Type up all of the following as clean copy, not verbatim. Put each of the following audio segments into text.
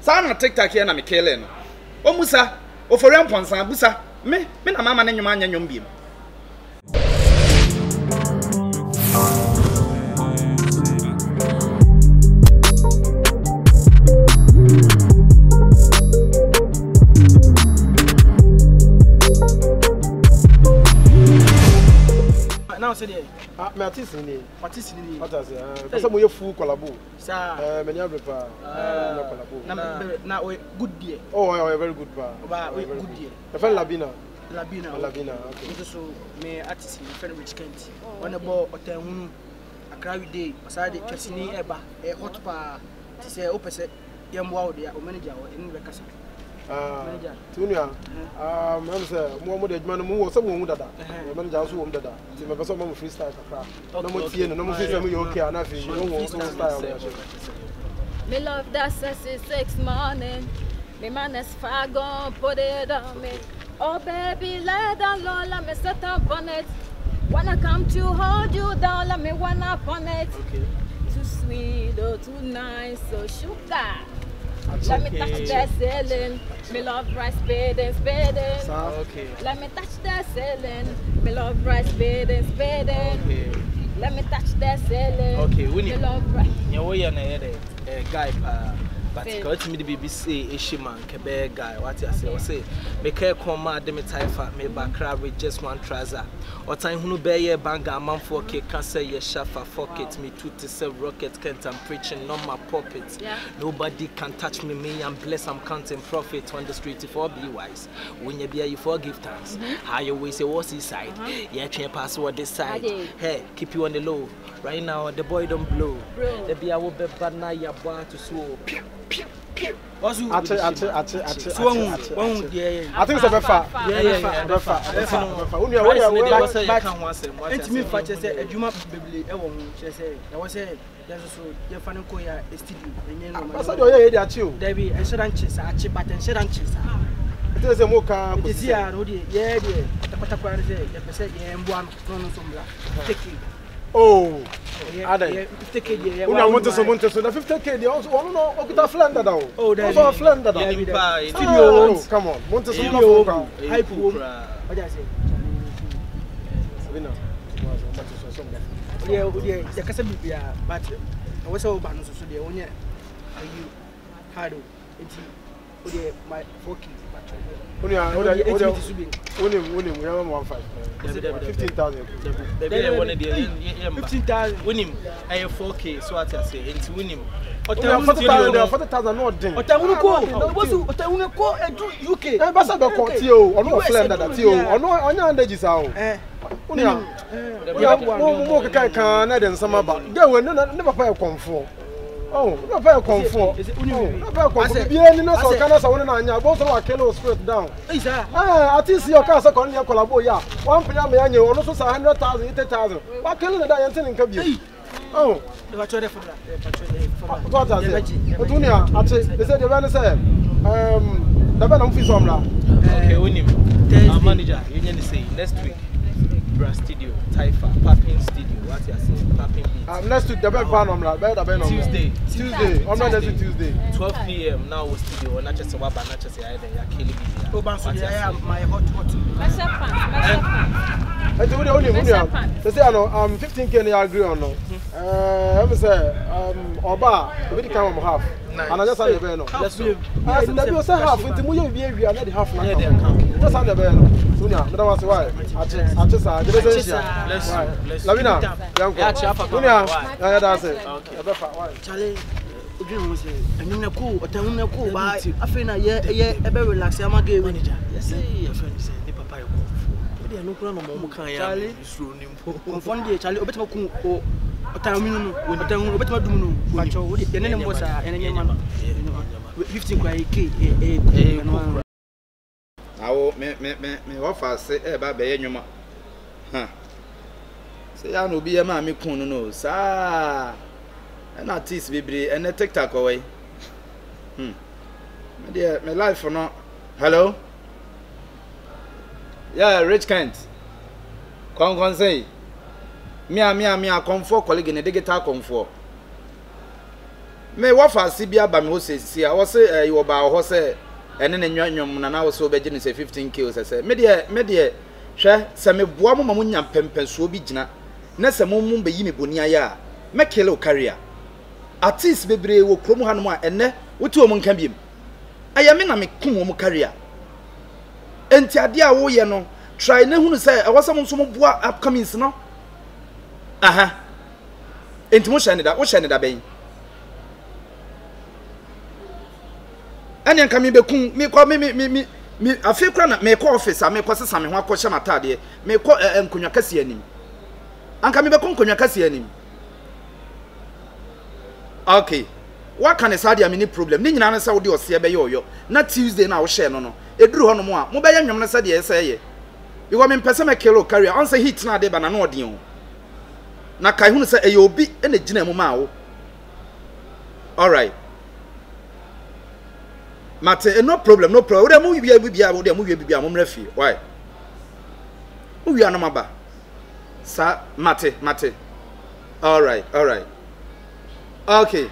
Sana TikTok here na me kele no. O musa, o for remponsa busa. Me na mama na nyuma anya nyom biem. Now say there. Me artist ni. Artist ni. What is it? Because we full collabo. Sir. Many other pa. collabo. Na good dear. Oh, very good pa. We good dear. The friend Labina. Labina. Okay. So me artist ni friend Rich Kent. One about Otenhunu. Accra we day. Aside Chesini eba. Hot pa. Ti say opese yamwa o dia o manager o eni bekasa. Tunia, I'm saying, more than man, more some dada. Manager also dada. See, my person freestyle. No more tea, no more freestyle. Okay, and I feel no more freestyle. Me love that sassy 6 morning. Me man is far gone, put it on me. Oh baby, lay down low, let me set up on it. When I come to hold you down, let me one up on it. Okay. Too sweet, oh too nice, so sugar. Let me touch that ceiling. Me love rice spading. Okay. Let me touch that ceiling. Me love rice spading. Okay. Let me touch that ceiling. Okay, we need. Me love rice. You way na guy but got me the BBC Ishiman Kebe guy. What you say? I say make her come mad me typha me backra with just one trouser. Or time hunu be ye banga man for cake can say ye shafa fuck it me two to say rocket can't I'm preaching on my puppet. Yeah. Nobody can touch me I'm blessed I'm counting profit on the street if all be wise. When you be you forgive thanks. How you always say what's his side? Yeah, change password this side. Hey, keep you on the low. Right now the boy don't blow. The be I will be bad now ya bar to swoop. I think it's a befa. Yeah. It's me for just a Juma baby. I was a your fan koya studio. I said, oh, yeah, that's you. Debbie, and Shadanchis, but and Shadanchis. It is a mocha. It is here, yeah, the Patapar is a percent, and one from take it. Oh, take it. I want to someone to the 50K. They also want to know what Flanders. Oh, there's a Flanders. Studio, come on. Want to studio. Hype. What I say? Yeah, the Casabia, but I was all banned so the only you had it. My 4 kids. Only 15,000. 15,000. Win him. I have 4K. So what I say, and to win him. 40,000 not then. UK. Ambassador Contio, or no Flanders that you, or no on your underage out. More Canada and some about. Go and never pay a comfort. Oh, not very comfort. Both of our kilo straight down. I think your castle on your collabo. 1 PM annual, almost 100,000, 80,000. What killing the diamond in Kabir? Oh, what are they for that? What are they? They said the runner said, the man on Fisomla. Okay, we need our manager. You need to say next week. Studio, Taifa, Papping Studio, what you say, Papping. Next week, the best one on Tuesday. On Tuesday. 12 PM now with studio, not just a wab, not just a idea, you're killing me. Oh, my hot. I told you only they say, I know, 15K, I agree on no. I would say, Oba, we can half. And I just had the banner. Let's do. I said, that was a half with the Muyo behavior, and half like just had the banner. Soon, that was why. I just Lavina, that's it. Charlie, and you know, cool, but I'm not cool. I feel a very relaxed. I'm a gay manager. Yes, your friend said, the papa. They are no problem. Charlie, Charlie, Charlie, a bit more cool. Otamunu, when the town with Madunu, but the name was an 15 K. I will me offer say about Bayama. Huh. Say, I will be a mammy coon, no, sir. And not tease baby and a TikTok away. My dear, my life for not. Hello? Yeah, Rich Kent. Come say. Me, come for colleague in a digital come for. me wafa si bia ba me wo sesi a wo se you ba ho se ene ne nwanyom na na wo se obeji ne se 15k o se me de hwe se me boa mo ma mo nya pempenso bi gina na se mo be yi me boni aya me kill o career artist bebre wo krom hanom a ene wotu o mo nka biem aya me na me kum o mo career enti ade a wo ye no try na hunu se wo se mo so mo boa upcomings no aha enti mo hye ne da wo hye ne da ben anya nka me bekum me kwa me afi kra na me ko office a me ko sesa me ho akọ hye matade me ko enkonwa kase anim anka me bekum konwa kase anim okay what can say am any problem ni nyina na say wo de ose be yoyo na Tuesday na wo share no eduru ho no mo a mo be ya nwom na say de ese ye because me pese me kilo career on say hit na de ba na no odin o na kai hunu say e obi e na gina mu ma wo all right mate no problem we dem mu bia we dem mu bia mo mrafi why wo wi anoma ba sa mate all right okay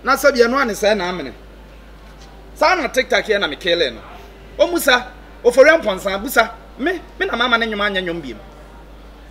na sabia no ane say na amene sa na TikTok here na me kele no o musa o fori amponsan busa me na mama na nwuma anya nwom biem